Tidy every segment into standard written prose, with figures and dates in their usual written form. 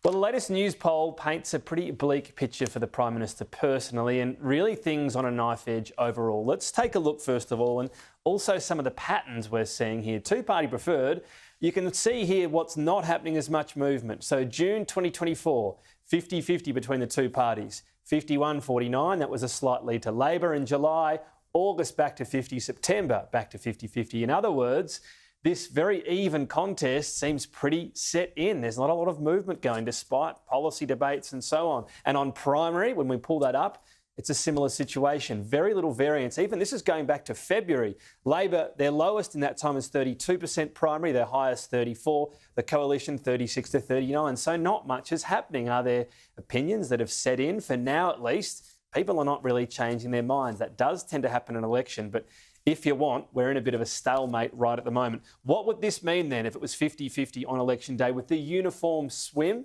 Well, the latest Newspoll paints a pretty bleak picture for the Prime Minister personally, and really things on a knife edge overall. Let's take a look first of all, and also some of the patterns we're seeing here. Two-party preferred, you can see here what's not happening as much movement. So June 2024, 50-50 between the two parties. 51-49, that was a slight lead to Labor in July. August back to 50, September back to 50-50. In other words, this very even contest seems pretty set in. There's not a lot of movement going despite policy debates and so on. And on primary, when we pull that up, it's a similar situation. Very little variance. Even this is going back to February. Labor, their lowest in that time is 32% primary, their highest 34%. The Coalition 36-39. So not much is happening. Are there opinions that have set in? For now, at least, people are not really changing their minds. That does tend to happen in an election, but if you want, we're in a bit of a stalemate right at the moment. What would this mean then if it was 50-50 on election day with the uniform swing?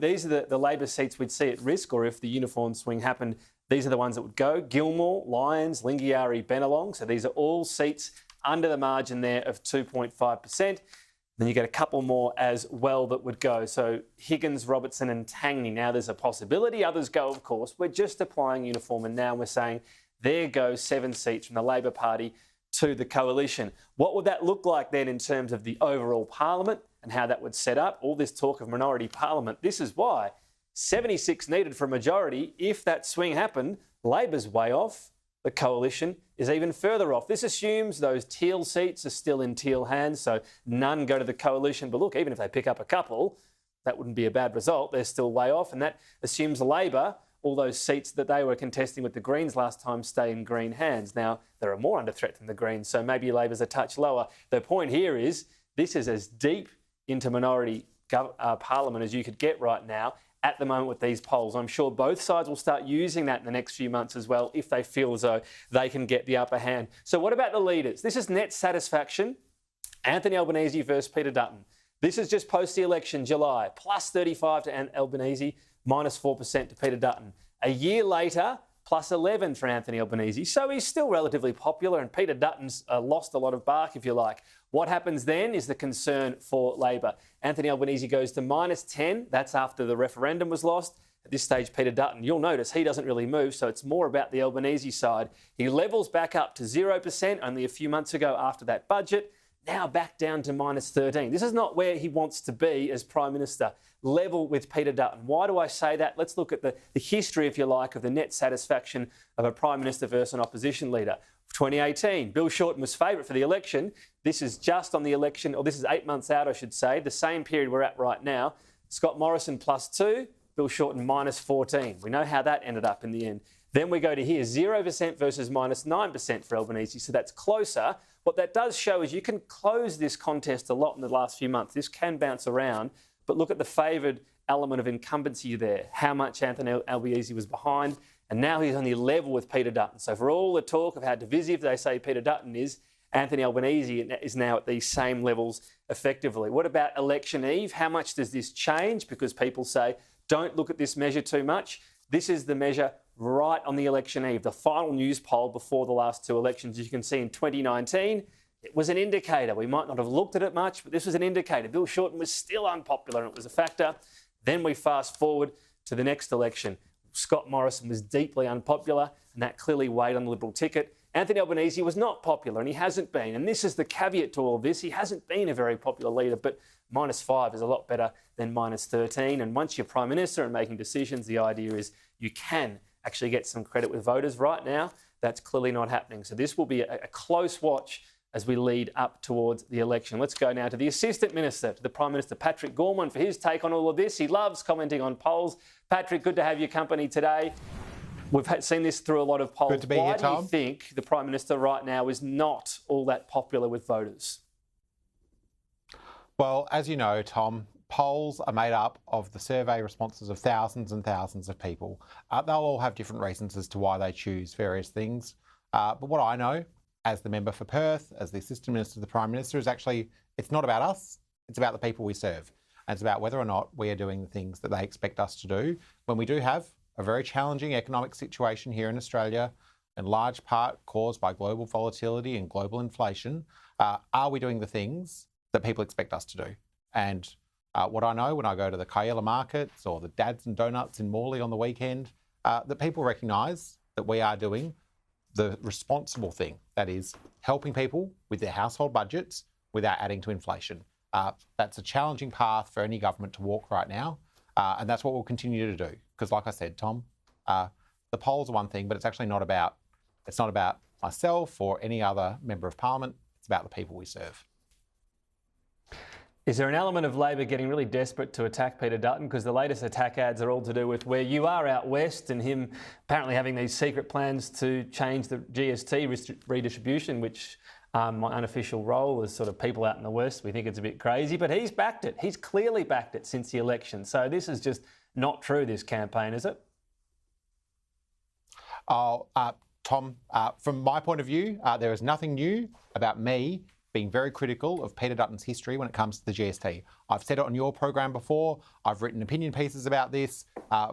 These are the Labor seats we'd see at risk, or if the uniform swing happened, these are the ones that would go. Gilmore, Lyons, Lingiari, Bennelong. So these are all seats under the margin there of 2.5%. Then you get a couple more as well that would go. So Higgins, Robertson and Tangney. Now there's a possibility. Others go, of course. We're just applying uniform, and now we're saying there goes 7 seats from the Labor Party to the Coalition. What would that look like then in terms of the overall parliament and how that would set up? All this talk of minority parliament. This is why 76 needed for a majority. If that swing happened, Labor's way off. The Coalition is even further off. This assumes those teal seats are still in teal hands, so none go to the Coalition. But look, even if they pick up a couple, that wouldn't be a bad result. They're still way off, and that assumes Labor, all those seats that they were contesting with the Greens last time, stay in Green hands. Now, there are more under threat than the Greens, so maybe Labor's a touch lower. The point here is this is as deep into minority parliament as you could get right now at the moment with these polls. I'm sure both sides will start using that in the next few months as well if they feel as though they can get the upper hand. So what about the leaders? This is net satisfaction. Anthony Albanese versus Peter Dutton. This is just post the election, July, plus 35 to Albanese, minus 4% to Peter Dutton. A year later, plus 11 for Anthony Albanese. So he's still relatively popular, and Peter Dutton's lost a lot of bark, if you like. What happens then is the concern for Labor. Anthony Albanese goes to minus 10. That's after the referendum was lost. At this stage, Peter Dutton, you'll notice he doesn't really move, so it's more about the Albanese side. He levels back up to 0% only a few months ago after that budget. Now back down to minus 13. This is not where he wants to be as Prime Minister. Level with Peter Dutton. Why do I say that? Let's look at the history, if you like, of the net satisfaction of a Prime Minister versus an opposition leader. 2018, Bill Shorten was favourite for the election. This is just on the election, or this is 8 months out, I should say, the same period we're at right now. Scott Morrison plus 2, Bill Shorten minus 14. We know how that ended up in the end. Then we go to here, 0% versus minus 9% for Albanese, so that's closer. What that does show is you can close this contest a lot in the last few months. This can bounce around, but look at the favoured element of incumbency there, how much Anthony Albanese was behind, and now he's on the level with Peter Dutton. So for all the talk of how divisive they say Peter Dutton is, Anthony Albanese is now at these same levels effectively. What about election eve? How much does this change? Because people say, don't look at this measure too much. This is the measure right on the election eve, the final Newspoll before the last 2 elections. As you can see in 2019, it was an indicator. We might not have looked at it much, but this was an indicator. Bill Shorten was still unpopular and it was a factor. Then we fast forward to the next election. Scott Morrison was deeply unpopular and that clearly weighed on the Liberal ticket. Anthony Albanese was not popular and he hasn't been. And this is the caveat to all of this. He hasn't been a very popular leader, but minus 5 is a lot better than minus 13. And once you're Prime Minister and making decisions, the idea is you can actually get some credit with voters. Right now, that's clearly not happening. So this will be a close watch as we lead up towards the election. Let's go now to the Assistant Minister, to the Prime Minister Patrick Gorman, for his take on all of this. He loves commenting on polls. Patrick, good to have your company today. We've seen this through a lot of polls. Good to be here, Tom. Why do you think the Prime Minister right now is not all that popular with voters? Well, as you know, Tom, polls are made up of the survey responses of thousands and thousands of people. They'll all have different reasons as to why they choose various things. But what I know, as the member for Perth, as the Assistant Minister to the Prime Minister, is actually, it's not about us, it's about the people we serve. And it's about whether or not we are doing the things that they expect us to do. When we do have a very challenging economic situation here in Australia, in large part caused by global volatility and global inflation, are we doing the things that people expect us to do? And What I know when I go to the Kayela markets or the Dads and Donuts in Morley on the weekend, that people recognise that we are doing the responsible thing, that is helping people with their household budgets without adding to inflation. That's a challenging path for any government to walk right now, and that's what we'll continue to do. Because like I said, Tom, the polls are one thing, but it's actually not about myself or any other member of parliament. It's about the people we serve. Is there an element of Labor getting really desperate to attack Peter Dutton? Because the latest attack ads are all to do with where you are out west and him apparently having these secret plans to change the GST redistribution, which my unofficial role as sort of people out in the west, we think it's a bit crazy, but he's backed it. He's clearly backed it since the election. So this is just not true, this campaign, is it? Tom, from my point of view, there is nothing new about me being very critical of Peter Dutton's history when it comes to the GST. I've said it on your program before. I've written opinion pieces about this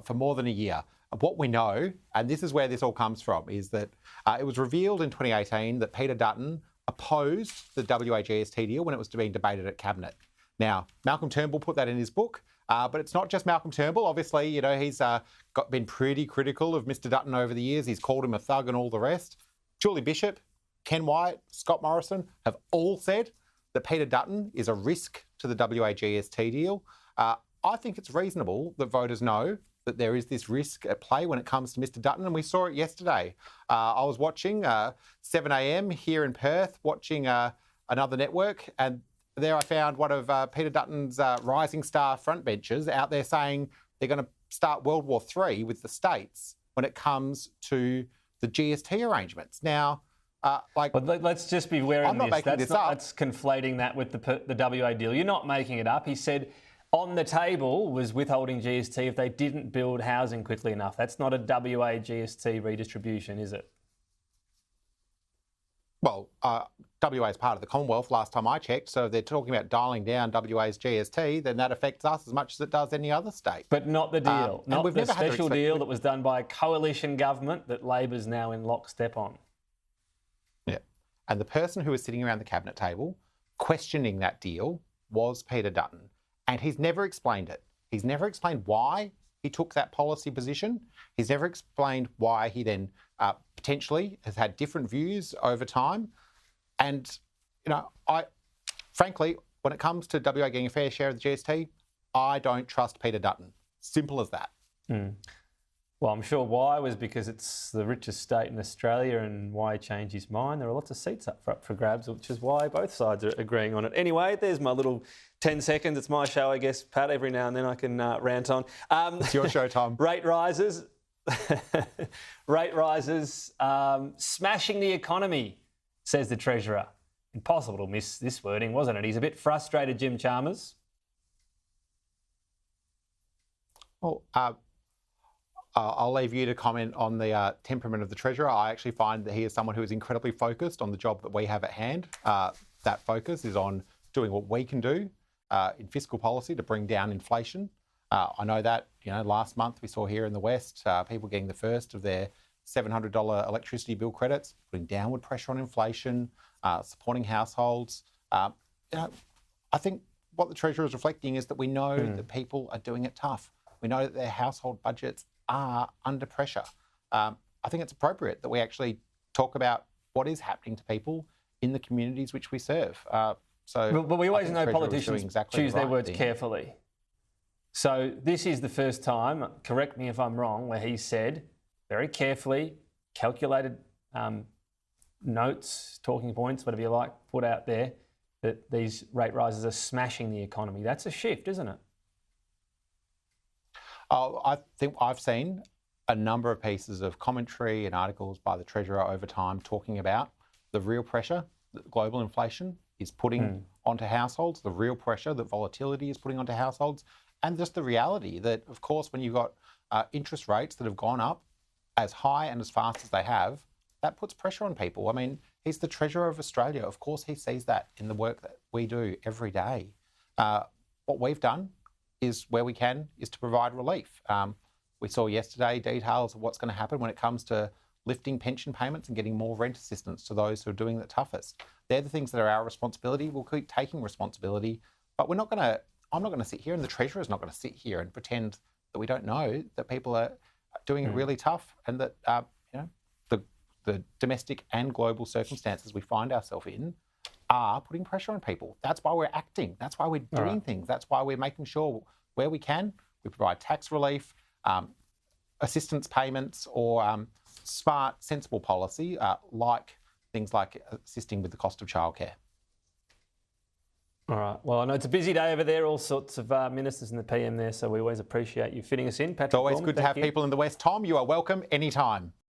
for more than a year. What we know, and this is where this all comes from, is that it was revealed in 2018 that Peter Dutton opposed the WA GST deal when it was being debated at Cabinet. Now, Malcolm Turnbull put that in his book, but it's not just Malcolm Turnbull. Obviously, you know, he's been pretty critical of Mr Dutton over the years. He's called him a thug and all the rest. Julie Bishop, Ken Wyatt, Scott Morrison have all said that Peter Dutton is a risk to the WA GST deal. I think it's reasonable that voters know that there is this risk at play when it comes to Mr Dutton, and we saw it yesterday. I was watching 7 a.m. here in Perth, watching another network, and there I found one of Peter Dutton's rising star frontbenchers out there saying they're going to start World War III with the states when it comes to the GST arrangements. Now, let's just be wary of this. That's conflating that with the WA deal. You're not making it up. He said on the table was withholding GST if they didn't build housing quickly enough. That's not a WA GST redistribution, is it? Well, WA is part of the Commonwealth last time I checked, so if they're talking about dialing down WA's GST, then that affects us as much as it does any other state. But not the deal, not the special deal that was done by a coalition government that Labor's now in lockstep on. Yeah, and the person who was sitting around the Cabinet table questioning that deal was Peter Dutton, and he's never explained it. He's never explained why he took that policy position. He's never explained why he then potentially has had different views over time. And, you know, frankly, when it comes to WA getting a fair share of the GST, I don't trust Peter Dutton. Simple as that. Mm. Well, I'm sure why was because it's the richest state in Australia and why he changed his mind. There are lots of seats up for grabs, which is why both sides are agreeing on it. Anyway, there's my little 10 seconds. It's my show, I guess, Pat. Every now and then I can rant on. It's your show, Tom. Rate rises. Smashing the economy, says the Treasurer. Impossible to miss this wording, wasn't it? He's a bit frustrated, Jim Chalmers. Well, I'll leave you to comment on the temperament of the Treasurer. I actually find that he is someone who is incredibly focused on the job that we have at hand. That focus is on doing what we can do in fiscal policy to bring down inflation. I know that, you know, last month we saw here in the West, people getting the first of their $700 electricity bill credits, putting downward pressure on inflation, supporting households. You know, I think what the Treasurer is reflecting is that we know that people are doing it tough. We know that their household budgets are under pressure. I think it's appropriate that we actually talk about what is happening to people in the communities which we serve. But we always know politicians choose their words carefully. So this is the first time, correct me if I'm wrong, where he said very carefully, calculated notes, talking points, whatever you like, put out there, that these rate rises are smashing the economy. That's a shift, isn't it? I think I've seen a number of pieces of commentary and articles by the Treasurer over time talking about the real pressure that global inflation is putting onto households, the real pressure that volatility is putting onto households, and just the reality that, of course, when you've got interest rates that have gone up as high and as fast as they have, that puts pressure on people. I mean, he's the Treasurer of Australia. Of course, he sees that in the work that we do every day. What we've done is where we can is to provide relief. We saw yesterday details of what's going to happen when it comes to lifting pension payments and getting more rent assistance to those who are doing the toughest. They're the things that are our responsibility. We'll keep taking responsibility, but we're not going to I'm not going to sit here, and the Treasurer's not going to sit here and pretend that we don't know that people are doing it really tough, and that the domestic and global circumstances we find ourselves in are putting pressure on people. That's why we're acting. That's why we're doing things. That's why we're making sure where we can, we provide tax relief, assistance payments, or smart, sensible policy, like things like assisting with the cost of childcare. All right. Well, I know it's a busy day over there, all sorts of ministers and the PM there, so we always appreciate you fitting us in, Patrick. It's always Gorman, good to have people in the West. Tom, you are welcome anytime.